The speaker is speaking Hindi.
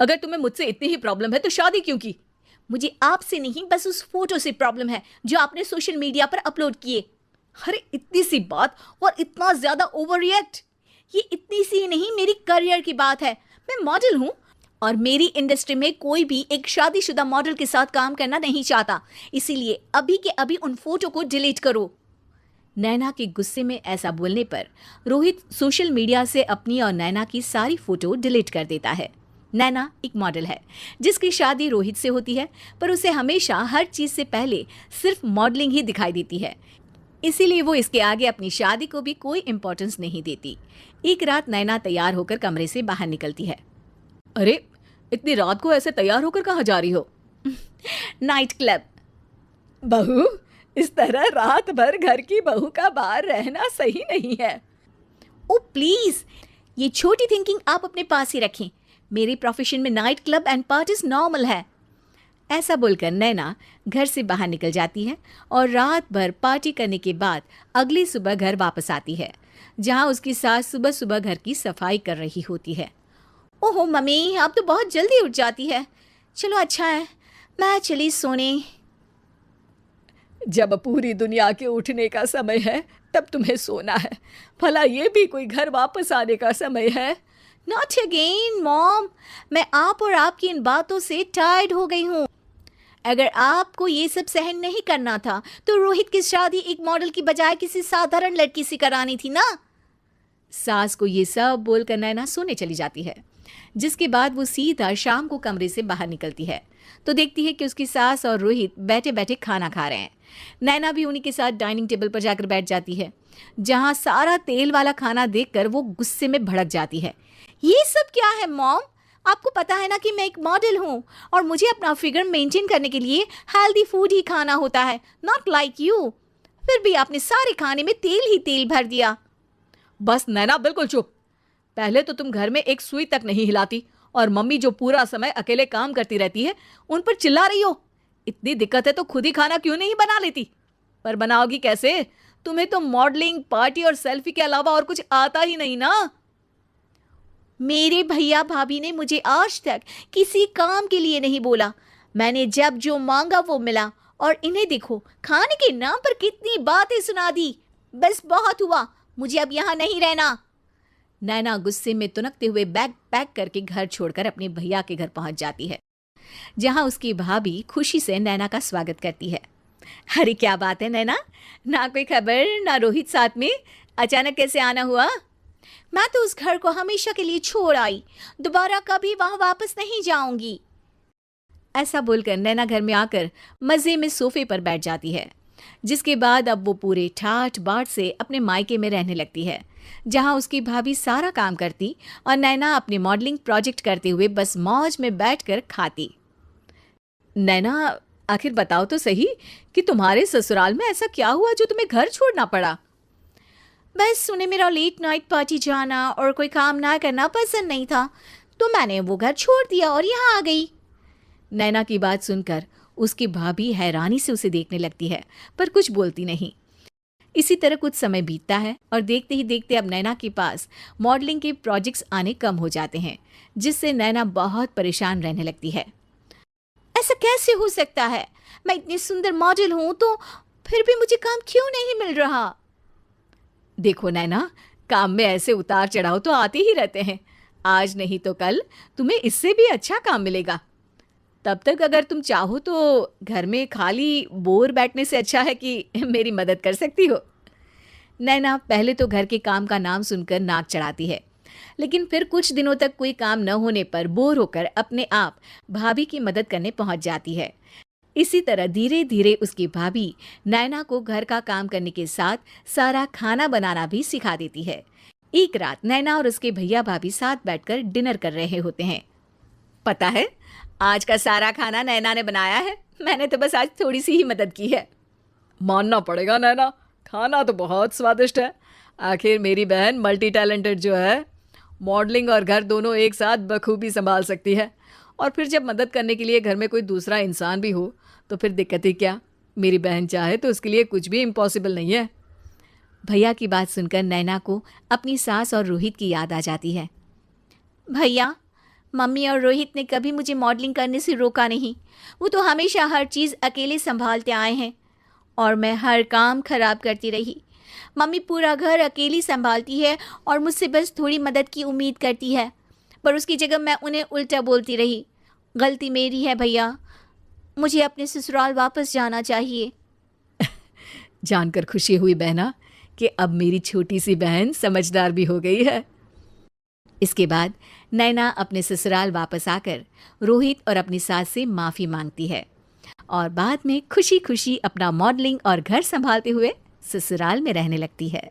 अगर तुम्हें मुझसे इतनी ही प्रॉब्लम है तो शादी क्यों की? मुझे आपसे नहीं, बस उस फोटो से प्रॉब्लम है जो आपने सोशल मीडिया पर अपलोड किए। अरे इतनी सी बात और इतना ज्यादा ओवर रिएक्ट? ये इतनी सी नहीं, मेरी करियर की बात है। मैं मॉडल हूँ और मेरी इंडस्ट्री में कोई भी एक शादीशुदा मॉडल के साथ काम करना नहीं चाहता, इसीलिए अभी के अभी उन फोटो को डिलीट करो। नैना के गुस्से में ऐसा बोलने पर रोहित सोशल मीडिया से अपनी और नैना की सारी फोटो डिलीट कर देता है। नैना एक मॉडल है जिसकी शादी रोहित से होती है, पर उसे हमेशा हर चीज से पहले सिर्फ मॉडलिंग ही दिखाई देती है, इसीलिए वो इसके आगे अपनी शादी को भी कोई इम्पोर्टेंस नहीं देती। एक रात नैना तैयार होकर कमरे से बाहर निकलती है। अरे इतनी रात को ऐसे तैयार होकर कहाँ जा रही हो? Night club. बहू, इस तरह रात भर घर की बहू का बाहर रहना सही नहीं है। ओ प्लीज, ये छोटी थिंकिंग आप अपने पास ही रखें। मेरे प्रोफेशन में night club and parties normal है। ऐसा बोलकर नैना घर से बाहर निकल जाती है और रात भर पार्टी करने के बाद अगली सुबह घर वापस आती है, जहां उसकी सास सुबह सुबह घर की सफाई कर रही होती है। ओहो मम्मी, आप तो बहुत जल्दी उठ जाती है। चलो अच्छा है, मैं चली सोने। जब पूरी दुनिया के उठने का समय है तब तुम्हें सोना है, भला ये भी कोई घर वापस आने का समय है? नॉट अगेन मॉम, मैं आप और आपकी इन बातों से टायर्ड हो गई हूँ। अगर आपको ये सब सहन नहीं करना था तो रोहित की शादी एक मॉडल की बजाय किसी साधारण लड़की से करानी थी ना। सास को ये सब बोलकर नैना सोने चली जाती है, जिसके बाद वो सीधा शाम को कमरे से बाहर निकलती है तो देखती है कि उसकी सास और रोहित बैठे बैठे खाना खा रहे हैं। नैना भी उन्हीं के साथ डाइनिंग टेबल पर जाकर बैठ जाती है, जहां सारा तेल वाला खाना देखकर वो गुस्से में भड़क जाती है। ये सब क्या है मॉम? आपको पता है ना कि मैं एक मॉडल हूँ और मुझे अपना फिगर मेंटेन करने के लिए हेल्दी फूड ही खाना होता है, नॉट लाइक यू। फिर भी आपने सारे खाने में तेल ही तेल भर दिया। बस नैना, बिल्कुल चुप। पहले तो तुम घर में एक सुई तक नहीं हिलाती और मम्मी जो पूरा समय अकेले काम करती रहती है उन पर चिल्ला रही हो। इतनी दिक्कत है तो खुद ही खाना क्यों नहीं बना लेती? पर बनाओगी कैसे? तुम्हें तो मॉडलिंग, पार्टी और सेल्फी के अलावा और कुछ आता ही नहीं ना। मेरे भैया भाभी ने मुझे आज तक किसी काम के लिए नहीं बोला। मैंने जब जो मांगा वो मिला और इन्हें देखो, खाने के नाम पर कितनी बातें सुना दी। बस बहुत हुआ, मुझे अब यहाँ नहीं रहना। नैना गुस्से में तुनकते हुए बैग पैक करके घर छोड़कर अपने भैया के घर पहुंच जाती है, जहां उसकी भाभी खुशी से नैना का स्वागत करती है। अरे क्या बात है नैना, ना कोई खबर ना रोहित साथ में, अचानक कैसे आना हुआ? मैं तो उस घर को हमेशा के लिए छोड़ आई, दोबारा कभी वहां वापस नहीं जाऊंगी। ऐसा बोलकर नैना घर में आकर मजे में सोफे पर बैठ जाती है, जिसके बाद अब वो पूरे ठाठ बाट से अपने मायके में रहने लगती है, जहां उसकी भाभी सारा काम करती और नैना अपने मॉडलिंग प्रोजेक्ट करते हुए बस मौज में बैठकर खाती। नैना, आखिर बताओ तो सही कि तुम्हारे ससुराल में ऐसा क्या हुआ जो तुम्हें घर छोड़ना पड़ा? बस उन्हें मेरा लेट नाइट पार्टी जाना और कोई काम ना करना पसंद नहीं था, तो मैंने वो घर छोड़ दिया और यहाँ आ गई। नैना की बात सुनकर उसकी भाभी हैरानी से उसे देखने लगती है, पर कुछ बोलती नहीं। इसी तरह कुछ समय बीतता है और देखते ही देखते अब नैना के पास मॉडलिंग के प्रोजेक्ट्स आने कम हो जाते हैं, जिससे नैना बहुत परेशान रहने लगती है। ऐसा कैसे हो सकता है? मैं इतनी सुंदर मॉडल हूं तो फिर भी मुझे काम क्यों नहीं मिल रहा? देखो नैना, काम में ऐसे उतार चढ़ाव तो आते ही रहते हैं। आज नहीं तो कल तुम्हें इससे भी अच्छा काम मिलेगा। तब तक अगर तुम चाहो तो घर में खाली बोर बैठने से अच्छा है कि मेरी मदद कर सकती हो। नैना पहले तो घर के काम का नाम सुनकर नाक चढ़ाती है, लेकिन फिर कुछ दिनों तक कोई काम न होने पर बोर होकर अपने आप भाभी की मदद करने पहुंच जाती है। इसी तरह धीरे धीरे उसकी भाभी नैना को घर का काम करने के साथ सारा खाना बनाना भी सिखा देती है। एक रात नैना और उसके भैया भाभी साथ बैठकर डिनर कर रहे होते हैं। पता है, आज का सारा खाना नैना ने बनाया है, मैंने तो बस आज थोड़ी सी ही मदद की है। मानना पड़ेगा नैना, खाना तो बहुत स्वादिष्ट है। आखिर मेरी बहन मल्टी टैलेंटेड जो है, मॉडलिंग और घर दोनों एक साथ बखूबी संभाल सकती है। और फिर जब मदद करने के लिए घर में कोई दूसरा इंसान भी हो तो फिर दिक्कत ही क्या। मेरी बहन चाहे तो उसके लिए कुछ भी इम्पॉसिबल नहीं है। भैया की बात सुनकर नैना को अपनी सास और रोहित की याद आ जाती है। भैया, मम्मी और रोहित ने कभी मुझे मॉडलिंग करने से रोका नहीं। वो तो हमेशा हर चीज़ अकेले संभालते आए हैं और मैं हर काम खराब करती रही। मम्मी पूरा घर अकेली संभालती है और मुझसे बस थोड़ी मदद की उम्मीद करती है, पर उसकी जगह मैं उन्हें उल्टा बोलती रही। गलती मेरी है भैया, मुझे अपने ससुराल वापस जाना चाहिए। जानकर खुशी हुई बहना कि अब मेरी छोटी सी बहन समझदार भी हो गई है। इसके बाद नैना अपने ससुराल वापस आकर रोहित और अपनी सास से माफ़ी मांगती है और बाद में खुशी खुशी अपना मॉडलिंग और घर संभालते हुए ससुराल में रहने लगती है।